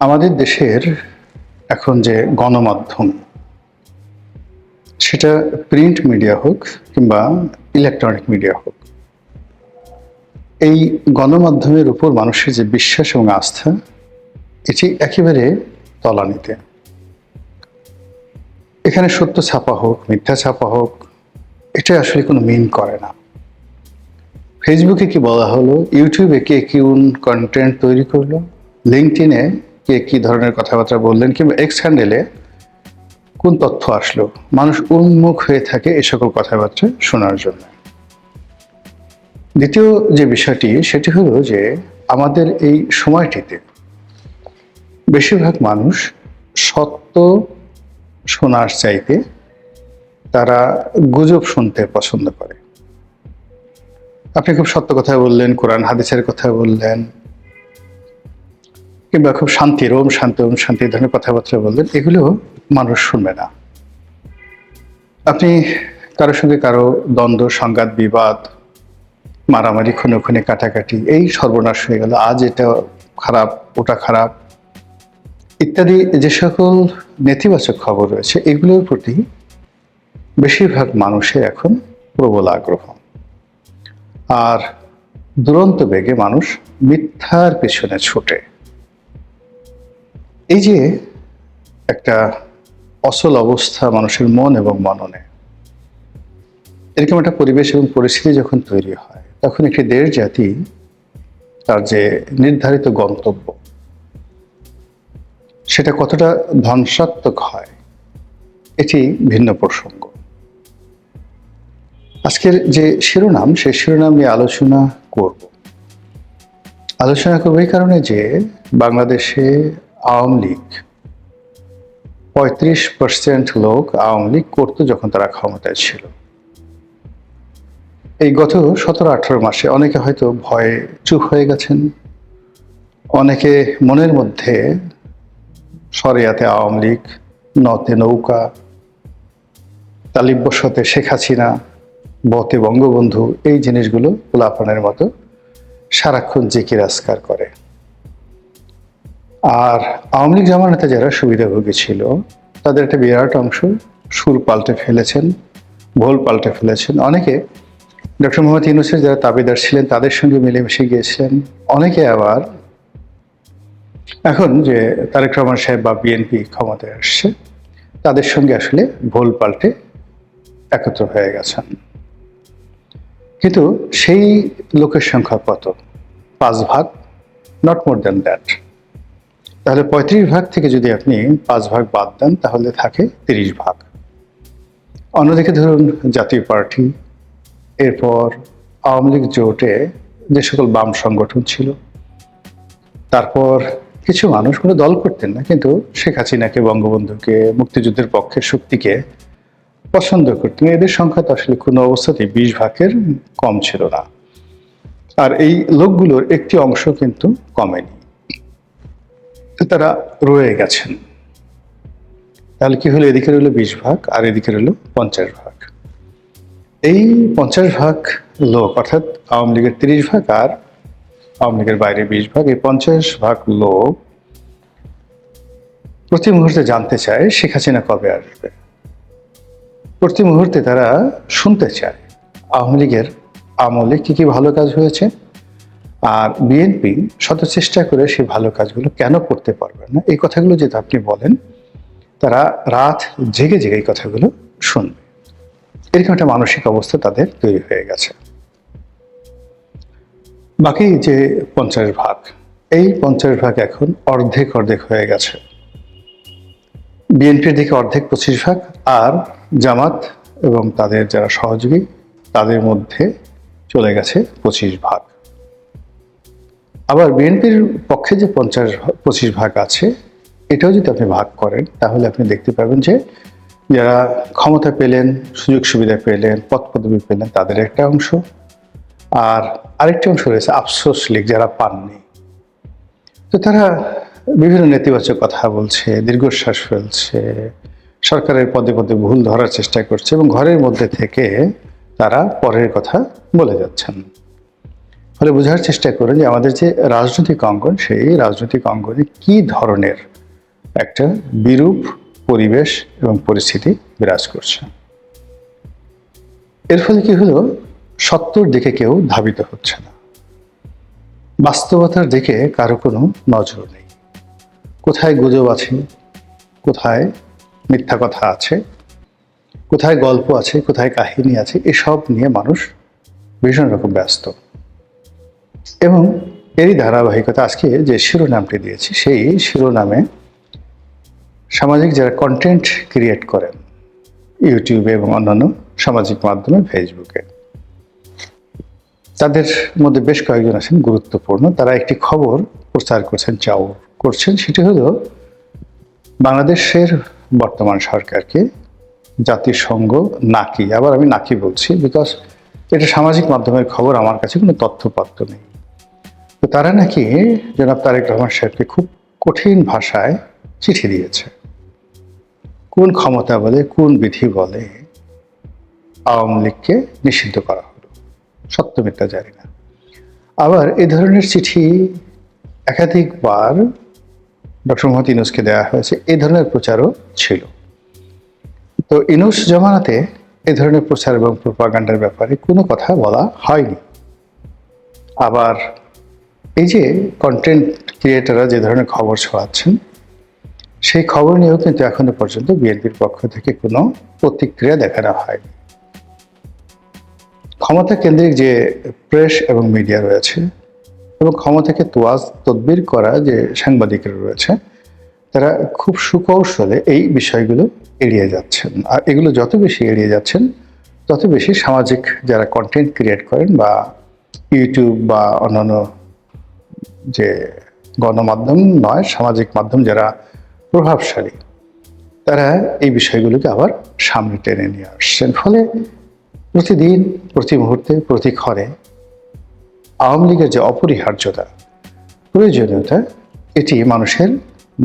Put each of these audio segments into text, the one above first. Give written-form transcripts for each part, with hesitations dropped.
আমাদের দেশের এখন যে গণমাধ্যম, সেটা প্রিন্ট মিডিয়া হোক কিংবা ইলেকট্রনিক মিডিয়া হোক, এই গণমাধ্যমের উপর মানুষের যে বিশ্বাস এবং আস্থা, এটি একেবারে তলানিতে। এখানে সত্য ছাপা হোক, মিথ্যা ছাপা হোক, এটা আসলে কোনো মিন করে না। ফেসবুকে কি বলা হলো, ইউটিউবে কে কোন কন্টেন্ট তৈরি করলো, লিঙ্কডইনে কে কি ধরনের কথাবার্তা বললেন, কিংবা এক্স হ্যান্ডেলে কোন তথ্য আসলো, মানুষ উন্মুখ হয়ে থাকে এ সকল কথাবার্তা শোনার জন্য। দ্বিতীয় যে বিষয়টি, সেটি হলো যে আমাদের এই সময়টিতে বেশিরভাগ মানুষ সত্য শোনার চাইতে তারা গুজব শুনতে পছন্দ করে। আপনি খুব সত্য কথা বললেন, কোরআন হাদিসের কথা বললেন, কিংবা খুব শান্তির ওম শান্তি ওম শান্তি ধরনের কথাবার্তা বললেন, এগুলো মানুষ শুনবে না। আপনি কারোর সঙ্গে কারো দ্বন্দ্ব, সংঘাত, বিবাদ, মারামারি, খুনোখুনি, কাটাকাটি, এই সর্বনাশ হয়ে গেল, আজ এটা খারাপ, ওটা খারাপ ইত্যাদি যে সকল নেতিবাচক খবর রয়েছে, এগুলোর প্রতি বেশিরভাগ মানুষের এখন প্রবল আগ্রহ। আর দুরন্ত বেগে মানুষ মিথ্যার পেছনে ছুটে। এই যে একটা অচল অবস্থা মানুষের মন এবং মননে, এরকম একটা পরিবেশ এবং পরিস্থিতি যখন তৈরি হয়, তখন একটি দেশ জাতি তার যে নির্ধারিত গন্তব্য, সেটা কতটা ধ্বংসাত্মক হয় এটি ভিন্ন প্রসঙ্গ। আজকের যে শিরোনাম, সেই শিরোনাম নিয়ে আলোচনা করব এই কারণে যে বাংলাদেশে আওয়ামী লীগ 35% লোক আওয়ামী লীগ করতো যখন তারা ক্ষমতায় ছিল। এই গত 17-18 মাসে অনেকে হয়তো ভয়ে চুপ হয়ে গেছেন, অনেকে মনের মধ্যে শরিয়াতে আওয়ামী লীগ, নতে নৌকা, তালিব্যসতে শেখ হাসিনা, বতে বঙ্গবন্ধু, এই জিনিসগুলো পোলাপানের মতো সারাক্ষণ জিকির আজকার করে। আর আওয়ামী লীগ জামানাতে যারা সুবিধাভোগী ছিল, তাদের একটা বিরাট অংশ সুর পাল্টে ফেলেছেন, ভোল পাল্টে ফেলেছেন। অনেকে ডক্টর মোহাম্মদ ইউনূসের যারা তাবেদার ছিলেন, তাদের সঙ্গে মিলেমিশে গিয়েছিলেন। অনেকে আবার এখন যে তারেক রহমান সাহেব বা বিএনপি ক্ষমতায় আসছে, তাদের সঙ্গে আসলে ভোল পাল্টে একত্র হয়ে গেছেন। কিন্তু সেই লোকের সংখ্যা কত? 5 ভাগ, নট মোর দ্যান দ্যাট। তাহলে 35 ভাগ থেকে যদি আপনি 5 ভাগ বাদ দেন, তাহলে থাকে 30 ভাগ। অন্যদিকে ধরুন জাতীয় পার্টি, এরপর আওয়ামী লীগ জোটে যে সকল বাম সংগঠন ছিল, তারপর কিছু মানুষ কোনো দল করতেন না, কিন্তু শেখ হাসিনাকে, বঙ্গবন্ধুকে, মুক্তিযুদ্ধের পক্ষের শক্তিকে পছন্দ করতেন। এদের সংখ্যা তো আসলে কোনো অবস্থাতেই 20 ভাগের কম ছিল না। আর এই লোকগুলোর একটি অংশ কিন্তু কমেনি, তারা রয়ে গেছেন। তাহলে কি হলো? এদিকে রইল 20 ভাগ, আর এদিকে রইল 50 ভাগ। এই 50 ভাগ লোক, অর্থাৎ আওয়ামী লীগের 30 ভাগ আর আওয়ামী লীগের বাইরে 20 ভাগ, এই 50 ভাগ লোক প্রতি মুহূর্তে জানতে চায় শেখ হাসিনা কবে আসবে। প্রতি মুহূর্তে তারা শুনতে চায় আওয়ামী লীগের আমলে কি কি ভালো কাজ হয়েছে, আর বিএনপি শত চেষ্টা করে সেই ভালো কাজগুলো কেন করতে পারবে না। এই কথাগুলো যদি আপনি বলেন, তারা রাত জেগে জেগে এই কথাগুলো শুনবে। এরকম একটা মানসিক অবস্থা তাদের তৈরি হয়ে গেছে। বাকি যে 50 ভাগ, এই 50 ভাগ এখন অর্ধেক অর্ধেক হয়ে গেছে। বিএনপির দিকে অর্ধেক 25 ভাগ, আর জামাত এবং তাদের যারা সহযোগী, তাদের মধ্যে চলে গেছে 25 ভাগ। আবার বিএনপির পক্ষে যে 25 ভাগ আছে, এটাও যদি আপনি ভাগ করেন, তাহলে আপনি দেখতে পাবেন যে যারা ক্ষমতা পেলেন, সুযোগ সুবিধা পেলেন, পদ পদবি পেলেন, তাদের একটা অংশ। আর আরেকটি অংশ রয়েছে আফসোস লীগ, যারা পাননি। তো তারা বিভিন্ন নেতিবাচক কথা বলছে, দীর্ঘশ্বাস ফেলছে, সরকারের পদে পদে ভুল ধরার চেষ্টা করছে, এবং ঘরের মধ্যে থেকে তারা পরের কথা বলে যাচ্ছেন। ফলে বোঝার চেষ্টা করেন যে আমাদের যে রাজনৈতিক অঙ্গন, সেই রাজনৈতিক অঙ্গনে কি ধরনের একটা বিরূপ পরিবেশ এবং পরিস্থিতি বিরাজ করছে। এর ফলে কি হলো, সত্যর দিকে কেউ ধাবিত হচ্ছে না, বাস্তবতার দিকে কারো কোনো নজর নেই। কোথায় গুজব আছে, কোথায় মিথ্যা কথা আছে, কোথায় গল্প আছে, কোথায় কাহিনী আছে, এসব নিয়ে মানুষ ভীষণ রকম ব্যস্ত। এবং এরই ধারাবাহিকতা আজকে যে শিরোনামটি দিয়েছি, সেই শিরোনামে সামাজিক যারা কন্টেন্ট ক্রিয়েট করেন ইউটিউবে এবং অন্যান্য সামাজিক মাধ্যমে, ফেসবুকে, তাদের মধ্যে বেশ কয়েকজন আছেন গুরুত্বপূর্ণ। তারা একটি খবর প্রচার করছেন, সেটি হলো বাংলাদেশের বর্তমান সরকারকে জাতিসংঘ নাকি, আবার আমি নাকি বলছি বিকজ এটা সামাজিক মাধ্যমের খবর, আমার কাছে কোনো তথ্যপত্র নেই। তো তারা নাকি জনাব তারেক রহমান সাহেবকে খুব কঠিন ভাষায় চিঠি দিয়েছে। কোন ক্ষমতা বলে, কোন বিধি বলে আওয়ামী লীগকে নিষিদ্ধ করা হলো, সত্য মিথ্যা জানি না। আবার এই ধরনের চিঠি একাধিকবার ডক্টর মোহাম্মদ ইউনূসকে দেওয়া হয়েছে, এই ধরনের প্রচারও ছিল। তো ইউনূস জমানাতে এই ধরনের প্রচার এবং প্রোপাগান্ডার ব্যাপারে কোনো কথা বলা হয়নি। আবার এই যে কন্টেন্ট ক্রিয়েটাররা যে ধরনের খবর ছড়াচ্ছেন, সেই খবর নিয়েও কিন্তু এখনো পর্যন্ত বিএনপির পক্ষ থেকে কোনো প্রতিক্রিয়া দেখানো হয়নি। ক্ষমতা কেন্দ্রিক যে প্রেস এবং মিডিয়া রয়েছে এবং ক্ষমতাকে তদবির করা যে সাংবাদিকরা রয়েছে, তারা খুব সুকৌশলে এই বিষয়গুলো এড়িয়ে যাচ্ছেন। আর এগুলো যত বেশি এড়িয়ে যাচ্ছেন, তত বেশি সামাজিক যারা কন্টেন্ট ক্রিয়েট করেন বা ইউটিউব বা অন্যান্য যে গণমাধ্যম নয়, সামাজিক মাধ্যম যারা প্রভাবশালী, তারা এই বিষয়গুলোকে আবার সামনে টেনে নিয়ে আসছেন। ফলে প্রতিদিন, প্রতি মুহূর্তে, প্রতি ক্ষণে আওয়ামী লীগের যে অপরিহার্যতা, প্রয়োজনীয়তা, এটি মানুষের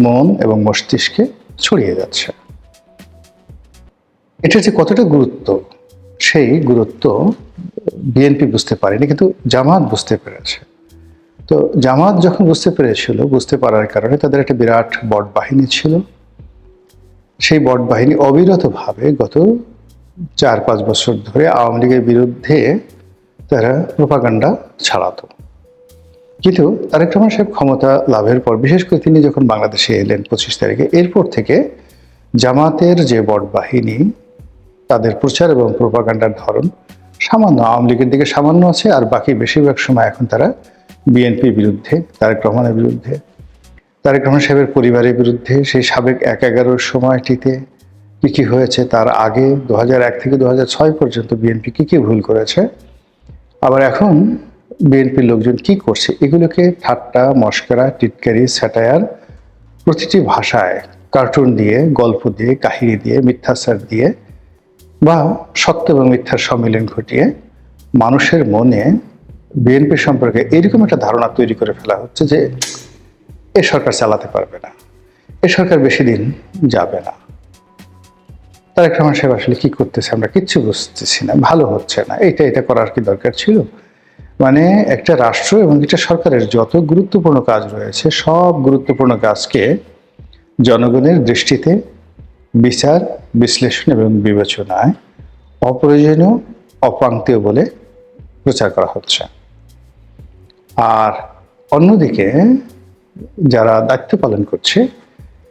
মন এবং মস্তিষ্কে ছড়িয়ে যাচ্ছে। এটার যে কতটা গুরুত্ব, সেই গুরুত্ব বিএনপি বুঝতে পারেনি, কিন্তু জামাত বুঝতে পেরেছে। তো জামাত যখন বুঝতে পারার কারণে তাদের একটা বিরাট বট বাহিনী ছিল। সেই বট বাহিনী অবিরতভাবে গত 4-5 বছর ধরে আওয়ামী লীগের বিরুদ্ধে তারা প্রোপাগান্ডা ছাড়াতো। কিন্তু তারেক রহমান সাহেব ক্ষমতা লাভের পর, বিশেষ করে তিনি যখন বাংলাদেশে এলেন 25 তারিখে, এরপর থেকে জামাতের যে বট বাহিনী, তাদের প্রচার এবং প্রোপাগান্ডার ধরন সামান্য আওয়ামী লীগের দিকে সামান্য আছে, আর বাকি বেশিরভাগ সময় এখন তারা বিএনপির বিরুদ্ধে, তারেক রহমানের বিরুদ্ধে, তারেক রহমান সাহেবের পরিবারের বিরুদ্ধে। সেই সাবেক 1-11 সময়টিতে কি হয়েছে, তার আগে 2001 থেকে 2006 পর্যন্ত বিএনপি কি ভুল করেছে, আবার এখন বিএনপির লোকজন কি করছে, এগুলোকে ঠাট্টা, মশকরা, টিটকারি, স্যাটায়ার, প্রতিটি ভাষায় কার্টুন দিয়ে, গল্প দিয়ে, কাহিনী দিয়ে, মিথ্যাচার দিয়ে বা সত্য এবং মিথ্যার সম্মিলন ঘটিয়ে মানুষের মনে বিএনপি সম্পর্কে এরকম একটা ধারণা তৈরি করে ফেলা হচ্ছে যে এ সরকার চালাতে পারবে না, এ সরকার বেশি দিন যাবে না। তারেক রহমান সাহেব আসলে কি করতেছে আমরা কিচ্ছু বুঝতেছি না, ভালো হচ্ছে না, এটা করার কি দরকার ছিল? মানে একটা রাষ্ট্র এবং একটা সরকারের যত গুরুত্বপূর্ণ কাজ রয়েছে, সব গুরুত্বপূর্ণ কাজকে জনগণের দৃষ্টিতে বিচার, বিশ্লেষণ এবং বিবেচনায় অপ্রয়োজনীয়, অপ্রান্তীয় বলে প্রচার করা হচ্ছে। আর অন্যদিকে যারা দায়িত্ব পালন করছে,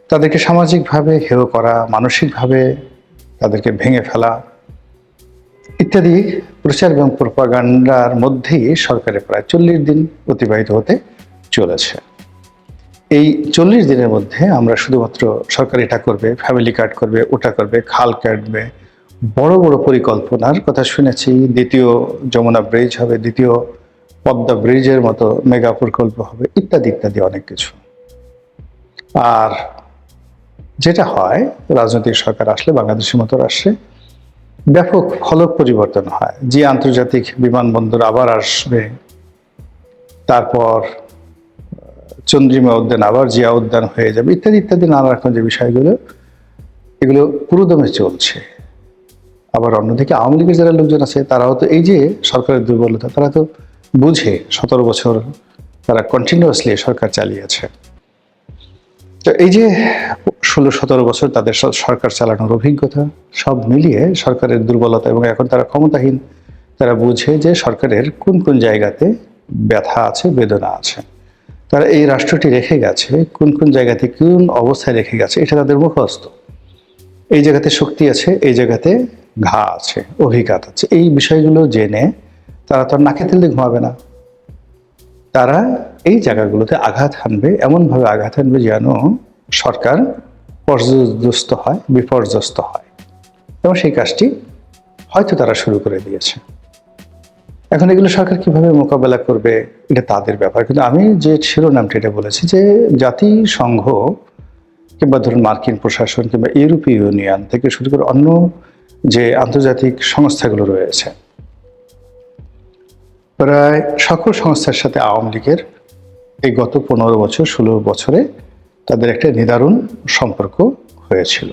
তাদেরকে সামাজিকভাবে হেয় করা, মানসিকভাবে তাদেরকে ভেঙে ফেলা ইত্যাদি প্রচার এবং প্রোপাগান্ডার মধ্যেই সরকারের প্রায় 40 দিন অতিবাহিত হতে চলেছে। এই 40 দিনের মধ্যে আমরা শুধুমাত্র সরকার এটা করবে, ফ্যামিলি কার্ড করবে, ওটা করবে, খাল কাটবে, বড় বড় পরিকল্পনার কথা শুনেছি। দ্বিতীয় যমুনা ব্রিজ হবে, দ্বিতীয় পদ্মা ব্রিজের মতো মেগা প্রকল্প হবে, ইত্যাদি ইত্যাদি অনেক কিছু। আর যেটা হয়, রাজনৈতিক সরকার আসলে, বাংলাদেশের মতো রাষ্ট্রে ব্যাপক ফলক পরিবর্তন হয়। যে আন্তর্জাতিক বিমানবন্দর আবার আসবে, তারপর চন্দ্রিমা উদ্যান আবার জিয়া উদ্যান হয়ে যাবে, ইত্যাদি ইত্যাদি নানা রকম যে বিষয়গুলো, এগুলো পুরোদমে চলছে। আবার অন্যদিকে আওয়ামী লীগের যারা লোকজন আছে, তারাও তো এই যে সরকারের দুর্বলতা, তারা তো বুঝে 17 বছর তারা কন্টিনিউয়াসলি সরকার চালিয়েছে। তো এই যে 16-17 বছর তাদের সরকার চালানোর অভিজ্ঞতা, সব মিলিয়ে সরকারের দুর্বলতা, এবং এখন তারা ক্ষমতাহীন। তারা বুঝে যে সরকারের কোন কোন জায়গাতে ব্যথা আছে, বেদনা আছে। তারা এই রাষ্ট্রটি রেখে গেছে, কোন কোন জায়গাতে কোন অবস্থায় রেখে গেছে, এটা তাদের মুখস্থ। এই জায়গাতে শক্তি আছে, এই জায়গাতে ঘা আছে, অভিঘাত আছে। এই বিষয়গুলো জেনে তারা তো নাকে তেল দিয়ে ঘুমাবে না। তারা এই জায়গাগুলোতে আঘাত হানবে, এমনভাবে আঘাত হানবে যেন সরকার পর্যদস্ত হয়, বিপর্যস্ত হয়। এবং সেই কাজটি হয়তো তারা শুরু করে দিয়েছে। এখন এগুলো সরকার কিভাবে মোকাবেলা করবে, এটা তাদের ব্যাপার। কিন্তু আমি যে শিরোনামটা এটা বলেছি যে জাতিসংঘ কিংবা ধরুন মার্কিন প্রশাসন কিংবা ইউরোপীয় ইউনিয়ন থেকে শুরু করে অন্য যে আন্তর্জাতিক সংস্থাগুলো রয়েছে, প্রায় সকল সংস্থার সাথে আওয়ামী লীগের এই গত 15 বছর 16 বছরে তাদের একটা নিদারুণ সম্পর্ক হয়েছিল।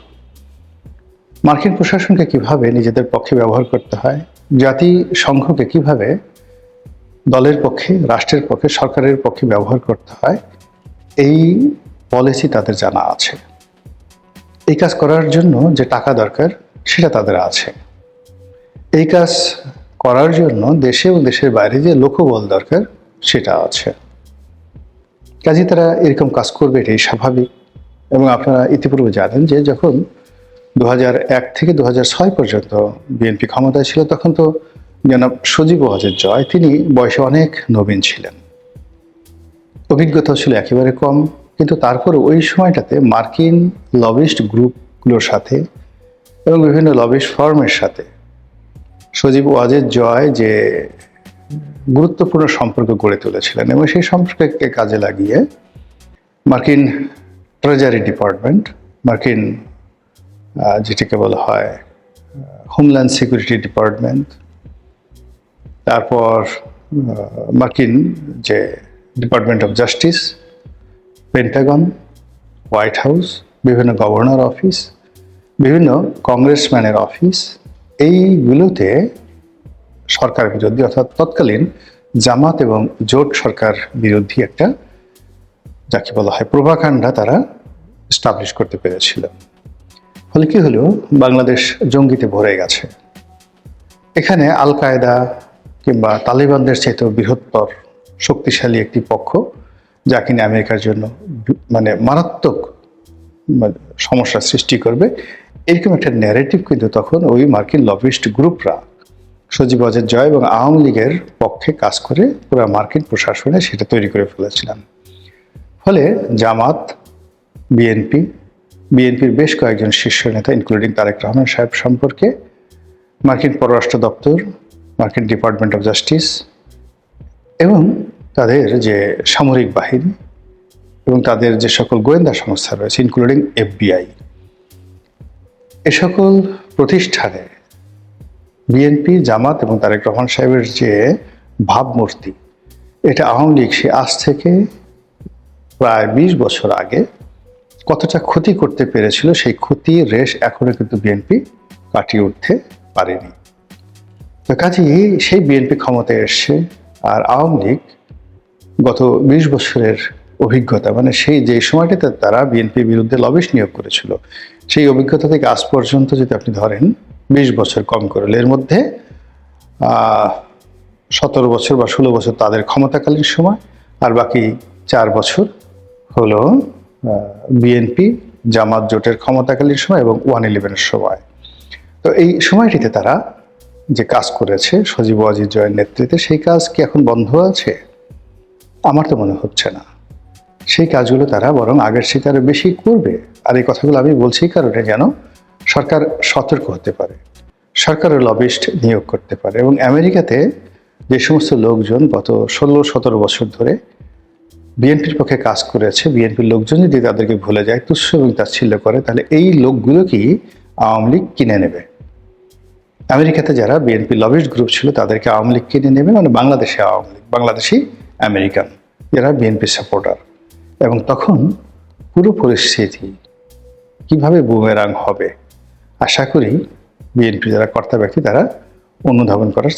মার্কিন প্রশাসনকে কিভাবে নিজেদের পক্ষে ব্যবহার করতে হয়, জাতিসংঘকে কিভাবে দলের পক্ষে, রাষ্ট্রের পক্ষে, সরকারের পক্ষে ব্যবহার করতে হয়, এই পলিসি তাদের জানা আছে। এই কাজ করার জন্য যে টাকা দরকার সেটা তাদের আছে। এই কাজ করার জন্য দেশে এবং দেশের বাইরে যে লোকবল দরকার সেটা আছে। কাজে তারা এরকম কাজ করবে, এটাই স্বাভাবিক। এবং আপনারা ইতিপূর্বে জানেন যে যখন 2001 থেকে 2006 পর্যন্ত বিএনপি ক্ষমতায় ছিল, তখন তো জনাব সজীব ওয়াজেদ জয়, তিনি বয়সে অনেক নবীন ছিলেন, অভিজ্ঞতা ছিল একেবারে কম। কিন্তু তারপরে ওই সময়টাতে মার্কিন লবিস্ট গ্রুপগুলোর সাথে এবং বিভিন্ন লবিস্ট ফার্মের সাথে সজীব ওয়াজেদ জয় যে গুরুত্বপূর্ণ সম্পর্ক গড়ে তুলেছিলেন, এবং সেই সম্পর্ককে কাজে লাগিয়ে মার্কিন ট্রেজারি ডিপার্টমেন্ট, মার্কিন যেটাকে বলা হয় হোমল্যান্ড সিকিউরিটি ডিপার্টমেন্ট, তারপর মার্কিন যে department of justice, Pentagon, white house, বিভিন্ন গভর্নর অফিস, বিভিন্ন কংগ্রেসম্যানের অফিস, এইগুলোতে সরকার বিরোধী অর্থাৎ তৎকালীন জামাত এবং জোট সরকার বিরোধী একটা, যাকে বলা হয় প্রোপাগান্ডা, তারা এস্টাবলিশ করতে পেরেছিল। ফলে কি হলো, বাংলাদেশ জঙ্গিতে ভরে গেছে। এখানে আল কায়দা কিংবা তালিবানদের চাইতেও বৃহত্তর শক্তিশালী একটি পক্ষ, যা কিনা আমেরিকার জন্য মানে মারাত্মক সমস্যা সৃষ্টি করবে, এরকম একটা ন্যারেটিভ কিন্তু তখন ওই মার্কিন লবিস্ট গ্রুপরা সজীব ওয়াজেদ জয় এবং আওয়ামী লীগের পক্ষে কাজ করে পুরো মার্কিন প্রশাসনে সেটা তৈরি করে ফেলেছিলেন। ফলে জামাত, বিএনপির বেশ কয়েকজন শীর্ষ নেতা ইনক্লুডিং তারেক রহমান সাহেব সম্পর্কে মার্কিন পররাষ্ট্র দপ্তর, মার্কিন ডিপার্টমেন্ট অফ জাস্টিস এবং তাদের যে সামরিক বাহিনী এবং তাদের যে সকল গোয়েন্দা সংস্থা রয়েছে ইনক্লুডিং FBI, এ সকল প্রতিষ্ঠানে বিএনপি, জামাত এবং তারেক রহমান সাহেবের যে ভাবমূর্তি, এটা আওয়ামী লীগ সে আজ থেকে প্রায় 20 বছর আগে কতটা ক্ষতি করতে পেরেছিল, সেই ক্ষতির রেশ এখনো কিন্তু বিএনপি কাটিয়ে উঠতে পারেনি। তো কাজেই সেই বিএনপি ক্ষমতায় এসছে, আর আওয়ামী লীগ গত 20 বছরের অভিজ্ঞতা, মানে সেই যে সময়টাতে তারা বিএনপির বিরুদ্ধে লবিস্ট নিয়োগ করেছিল, সেই অভিজ্ঞতা থেকে আজ পর্যন্ত যদি আপনি ধরেন 20 বছর কম করলে, এর মধ্যে 17 বছর বা 16 বছর তাদের ক্ষমতাকালীন সময়, আর বাকি 4 বছর হলো বিএনপি জামাত জোটের ক্ষমতাকালীন সময় এবং 111-এর সময়। তো এই সময়টিতে তারা যে কাজ করেছে সজীব ওয়াজেদ জয়ের নেতৃত্বে, সেই কাজ কি এখন বন্ধ আছে? আমার তো মনে হচ্ছে না। সেই কাজগুলো তারা বরং আগের থেকে আরো বেশি করবে। আর এই কথাগুলো আমি বলছি এই কারণে, যেন সরকার সতর্ক হতে পারে, সরকারের লবিস্ট নিয়োগ করতে পারে। এবং আমেরিকাতে যে সমস্ত লোকজন গত 16-17 বছর ধরে বিএনপির পক্ষে কাজ করেছে, বিএনপির লোকজন যদি তাদেরকে ভুলে যায়, তুচ্ছ এবং তাচ্ছিল্য করে, তাহলে এই লোকগুলোকেই আওয়ামী লীগ কিনে নেবে। আমেরিকাতে যারা বিএনপি লবিস্ট গ্রুপ ছিল, তাদেরকে আওয়ামী লীগ কিনে নেবে, মানে বাংলাদেশে আওয়ামী লীগ, বাংলাদেশি আমেরিকান যারা বিএনপি সাপোর্টার। এবং তখন পুরো পরিস্থিতি কিভাবে বুমেরাং হবে, আশা করি বিএনপি যারা কর্তা ব্যক্তি তারা অনুধাবন করার